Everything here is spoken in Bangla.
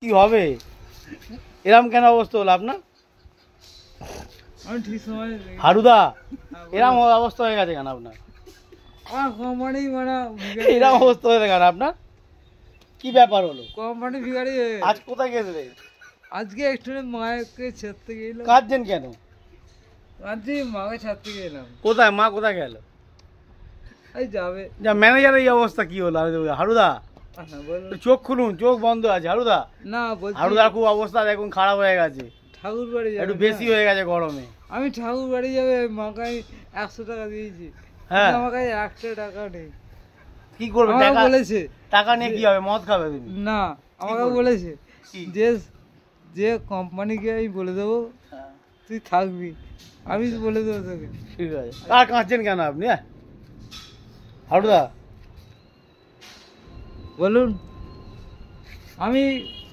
কি হবে? এরকম কেন অবস্থা হলো আপনার? আমি ঠিক সময় হারুদা, এরকম অবস্থা হয়ে গেছে কেন আপনার? আমার কোম্পানি মানে এরকম অবস্থা হয়ে গেছে আপনার? কি ব্যাপার হলো? কোম্পানি ভিখারি আজ কোথায় গেছিলে? আজকে একটু মাকে ছাড়তে গেলাম। কাঁদছেন কেন? আজকে মাকে ছাড়তে গেলাম। কোথায় মা কোথায় গেল? এই যাবে। যা ম্যানেজারের এই অবস্থা কি হলো? হারুদা বলুন। চোখ খুলুন, চোখ বন্ধ আছে হারুদা। না বলছি হারুদার খুব অবস্থা দেখুন খারাপ হয়ে গেছে, ঠাকুর বাড়ি যাবে। একটু বেশি হয়ে গেছে গরমে। আমি ঠাকুর বাড়ি যাবে, মাকে 100 টাকা দিয়েছি। হ্যাঁ, আমার কাছে 1 টাকা নেই। কি করবে? আমাকে টাকা বলেছে টাকা নিয়ে কি হবে? মদ খাবে তুমি? না, আমাকে করবে? বলেছে কি? যে কোম্পানিকে আমি বলে দেবো হ্যাঁ, তুই থাকবি, আমি বলে দেবো তোকে। ঠিক আছে। আর কাঁদছেন কেন আপনি? হারুদা বলুন। আমি